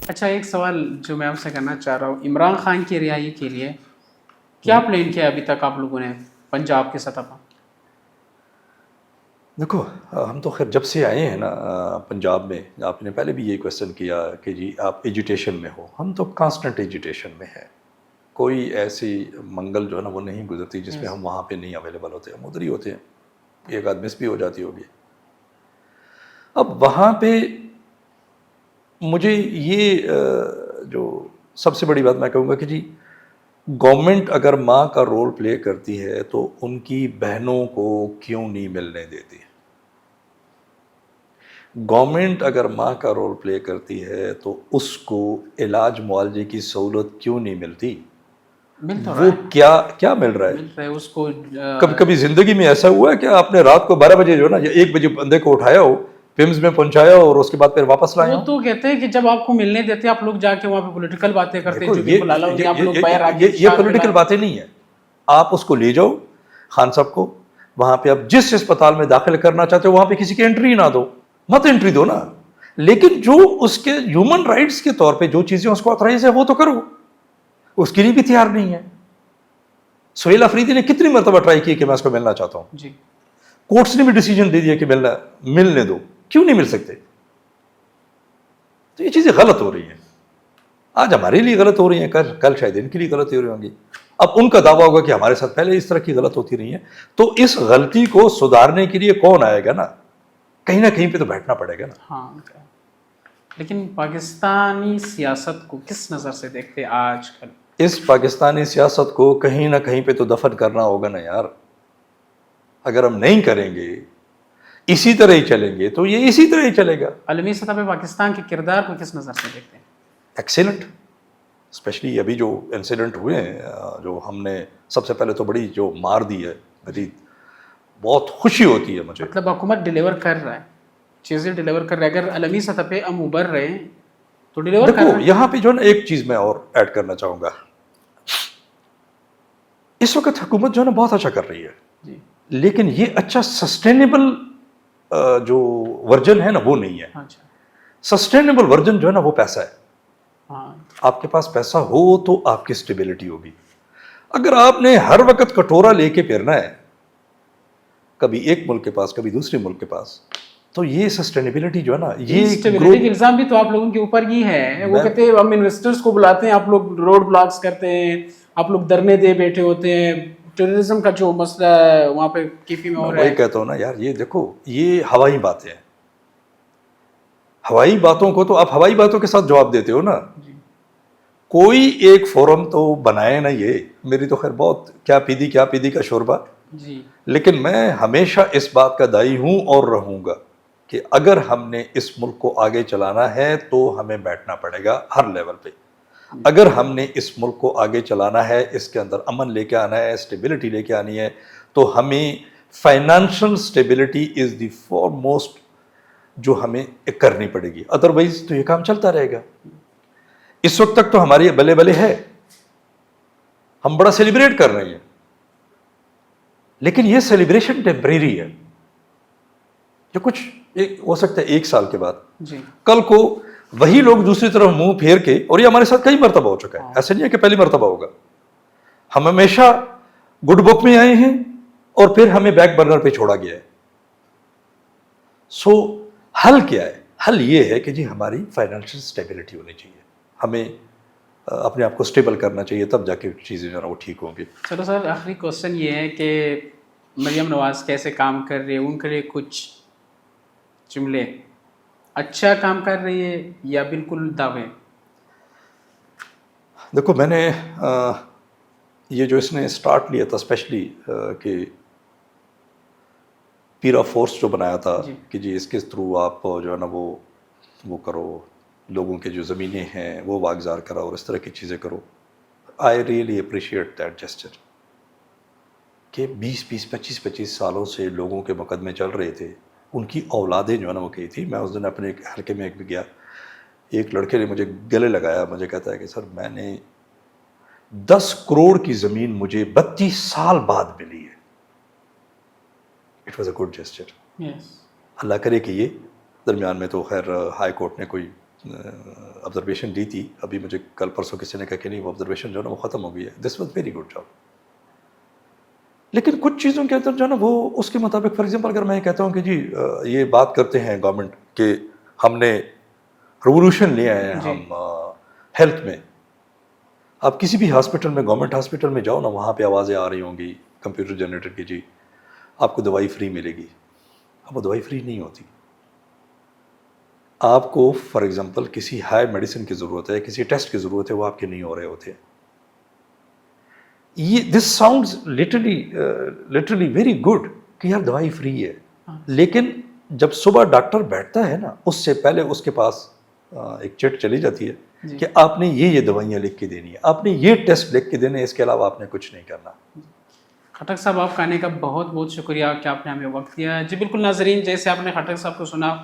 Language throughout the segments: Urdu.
اچھا ایک سوال جو میں آپ سے کرنا چاہ رہا ہوں، عمران خان کی رہائی کے لیے کیا پلان کیا ابھی تک آپ لوگوں نے پنجاب کی سطح پر؟ دیکھو ہم تو خیر جب سے آئے ہیں نا پنجاب میں، آپ نے پہلے بھی یہ کویسچن کیا کہ جی آپ ایجوٹیشن میں ہو، ہم تو کانسٹنٹ ایجوٹیشن میں ہیں. کوئی ایسی منگل جو ہے نا وہ نہیں گزرتی جس میں ہم وہاں پہ نہیں اویلیبل ہوتے، ہم ادھر ہی ہوتے ہیں. ایک آدھ مس بھی ہو جاتی ہوگی. اب وہاں پہ مجھے یہ جو سب سے بڑی بات میں کہوں گا کہ جی گورنمنٹ اگر ماں کا رول پلے کرتی ہے تو ان کی بہنوں کو کیوں نہیں ملنے دیتی؟ گورنمنٹ اگر ماں کا رول پلے کرتی ہے تو اس کو علاج معالجے کی سہولت کیوں نہیں ملتی؟ مل تو رہا وہ ہے، کیا مل رہا ہے؟ مل رہا ہے اس کو. کبھی زندگی میں ایسا ہوا ہے کہ آپ نے رات کو 12 بجے جو ہے نا یا 1 بجے بندے کو اٹھایا ہو، پمز میں پہنچایا ہو اور اس کے بعد پھر واپس لائے وہ ہوں؟ تو کہتے ہیں کہ جب آپ کو ملنے دیتے آپ لوگ جا کے وہاں پہ پولیٹیکل باتیں کرتے ہیں، دیکھو جو بالکل الاؤ نہیں. آپ لوگ باہر آ کے یہ پولیٹیکل باتیں نہیں ہیں. آپ اس کو لے جاؤ خان صاحب کو، وہاں پہ آپ جس اسپتال میں داخل کرنا چاہتے ہو وہاں پہ کسی کی انٹری نہ دو، مت انٹری دو نا. لیکن جو اس کے ہیومن رائٹس کے طور پہ جو چیزیں اس کو آتھرائز ہے وہ تو کرو. اس کے لیے بھی تیار نہیں ہے. سہیل افریدی نے کتنی مرتبہ ٹرائی کی کہ میں اس کو ملنا چاہتا ہوں، جی کورٹس نے بھی ڈیسیجن دے دیا کہ ملنے دو. کیوں نہیں مل سکتے؟ تو یہ چیزیں غلط ہو رہی ہیں. آج ہمارے لیے غلط ہو رہی ہیں، کل شاید ان کے لیے غلط ہو رہی ہوں گی. اب ان کا دعویٰ ہوگا کہ ہمارے ساتھ پہلے اس طرح کی غلط ہوتی رہی ہیں. تو اس غلطی کو سدھارنے کے لیے کون آئے گا نا؟ کہیں نہ کہیں پہ تو بیٹھنا پڑے گا نا. ہاں. لیکن پاکستانی سیاست کو کس نظر سے دیکھتے آج کل؟ اس پاکستانی سیاست کو کہیں نہ کہیں پہ تو دفن کرنا ہوگا نا یار. اگر ہم نہیں کریں گے، اسی طرح ہی چلیں گے تو یہ اسی طرح ہی چلے گا. عالمی سطح پہ پاکستان کے کردار کو کس نظر سے دیکھتے ہیں؟ ایکسیلنٹ. اسپیشلی ابھی جو انسیڈنٹ ہوئے ہیں، جو ہم نے سب سے پہلے تو بڑی جو مار دی ہے، میری بہت خوشی ہوتی ہے مجھے. مطلب حکومت ڈیلیور کر رہا ہے، چیزیں ڈیلیور کر رہا ہے. اگر عالمی سطح پہ ہم ابھر رہے ہیں تو ڈیلیور کر دیکھو رہے ہیں. یہاں پہ جو ہے نا ایک چیز میں اور ایڈ کرنا چاہوں گا. اس وقت حکومت جو ہے نا بہت اچھا کر رہی ہے، جی لیکن یہ اچھا سسٹینیبل جو ورژن ہے نا وہ نہیں ہے. اچھا سسٹینیبل ورژن جو ہے نا وہ پیسہ ہے. ہاں آپ کے پاس پیسہ ہو تو آپ کی اسٹیبلٹی ہوگی. اگر آپ نے ہر وقت کٹورا لے کے پھرنا ہے، کبھی ایک ملک کے پاس کبھی دوسرے ملک کے پاس، تو یہ سسٹینیبلٹی جو ہے نا یہ اسٹیبلٹی کا الزام بھی تو آپ لوگوں کے اوپر ہی ہے. وہ کہتے ہیں ہم انویسٹرز کو بلاتے ہیں، آپ لوگ روڈ بلاکس کرتے ہیں، آپ لوگ دھرنے دے بیٹھے ہوتے ہیں. ٹیررزم کا جو مسئلہ ہے وہاں پہ کیپی میں ہو رہا وہی ہے. کہتا ہوں نا یار، یہ دیکھو یہ ہوائی باتیں ہیں. ہوائی باتوں کو تو آپ ہوائی باتوں کے ساتھ جواب دیتے ہو نا. جی کوئی ایک فورم تو بنائے نا. یہ میری تو خیر بہت کیا پیدی کا شوربہ. جی لیکن میں ہمیشہ اس بات کا دائی ہوں اور رہوں گا کہ اگر ہم نے اس ملک کو آگے چلانا ہے تو ہمیں بیٹھنا پڑے گا ہر لیول پہ. اگر ہم نے اس ملک کو آگے چلانا ہے، اس کے اندر امن لے کے آنا ہے، اسٹیبلٹی لے کے آنی ہے، تو ہمیں financial stability is the for most جو ہمیں کرنی پڑے گی. ادروائز تو یہ کام چلتا رہے گا. اس وقت تک تو ہماری بلے بلے ہے، ہم بڑا سیلیبریٹ کر رہے ہیں، لیکن یہ سیلیبریشن ٹیمپریری ہے. یہ کچھ ہو سکتا ہے 1 سال کے بعد. جی کل کو وہی لوگ دوسری طرف منہ پھیر کے، اور یہ ہمارے ساتھ کئی مرتبہ ہو چکا ہے، ایسا نہیں ہے کہ پہلی مرتبہ ہوگا. ہم ہمیشہ گڈ بک میں آئے ہیں اور پھر ہمیں بیک برنر پہ چھوڑا گیا ہے. سو حل کیا ہے؟ حل یہ ہے کہ جی ہماری فائنینشیل اسٹیبلٹی ہونی چاہیے. ہمیں اپنے آپ کو اسٹیبل کرنا چاہیے، تب جا کے چیزیں جو ہے نا وہ ٹھیک ہوں گی. چلو سر، آخری کوشچن یہ ہے کہ مریم نواز کیسے کام کر رہی ہے؟ ان کے لیے کچھ جملے. اچھا کام کر رہی ہے یا بالکل دعوے؟ دیکھو میں نے یہ جو اس نے اسٹارٹ لیا تھا اسپیشلی کہ پیر آف فورس جو بنایا تھا کہ جی اس کے تھرو آپ جو ہے نا وہ کرو، لوگوں کے جو زمینیں ہیں وہ واگزار کرو اور اس طرح کی چیزیں کرو. I really appreciate that gesture کہ 20-25 سالوں سے لوگوں کے مقدمے چل رہے تھے. ان کی اولادیں جو ہے نا وہ کہی تھی. میں اس دن اپنے ایک حلقے میں گیا، ایک لڑکے نے مجھے گلے لگایا، مجھے کہتا ہے کہ سر میں نے 10 کروڑ کی زمین مجھے 32 سال بعد ملی ہے. It was a good gesture. اللہ کرے کہ یہ درمیان میں تو خیر ہائی کورٹ نے کوئی آبزرویشن دی تھی, ابھی مجھے کل پرسوں کسی نے کہا کہ نہیں وہ آبزرویشن جو ہے نا وہ ختم ہو گئی ہے. This was very good job. لیکن کچھ چیزوں کے اندر جو ہے نا وہ اس کے مطابق, فار ایگزامپل اگر میں کہتا ہوں کہ جی یہ بات کرتے ہیں گورنمنٹ کہ ہم نے ریولوشن لے آئے ہیں ہم ہیلتھ میں, آپ کسی بھی ہاسپٹل میں, گورنمنٹ ہاسپٹل میں جاؤ نا, وہاں پہ آوازیں آ رہی ہوں گی کمپیوٹر جنریٹر کی, جی آپ کو دوائی فری ملے گی. اب وہ دوائی فری نہیں ہوتی. آپ کو فار ایگزامپل کسی ہائی میڈیسن کی ضرورت ہے, کسی ٹیسٹ کی ضرورت ہے, وہ آپ کے نہیں ہو رہے ہوتے. یہ دس ساؤنڈز لٹرلی ویری گڈ کہ یار دوائی فری ہے, لیکن جب صبح ڈاکٹر بیٹھتا ہے نا, اس سے پہلے اس کے پاس ایک چٹ چلی جاتی ہے کہ آپ نے یہ دوائیاں لکھ کے دینی ہے, آپ نے یہ ٹیسٹ لکھ کے دینے, اس کے علاوہ آپ نے کچھ نہیں کرنا. خٹک صاحب آپ کا آنے کا بہت بہت شکریہ کہ آپ نے ہمیں وقت دیا. جی بالکل ناظرین, جیسے آپ نے خٹک صاحب کو سنا,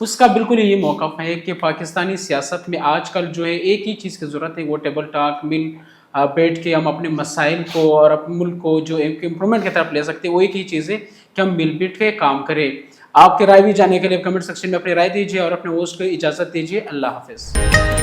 اس کا بالکل یہ موقف ہے کہ پاکستانی سیاست میں آج کل جو ہے ایک ہی چیز کی ضرورت ہے, وہ ٹیبل ٹاک, مل بیٹھ کے ہم اپنے مسائل کو اور اپنے ملک کو جو امپرومنٹ کی طرف لے سکتے ہیں, وہ ایک ہی چیز ہے کہ ہم مل بیٹھ کے کام کریں. آپ کی رائے بھی جاننے کے لیے کمنٹ سیکشن میں اپنی رائے دیجیے اور اپنے ہوسٹ کو اجازت دیجیے. اللہ حافظ.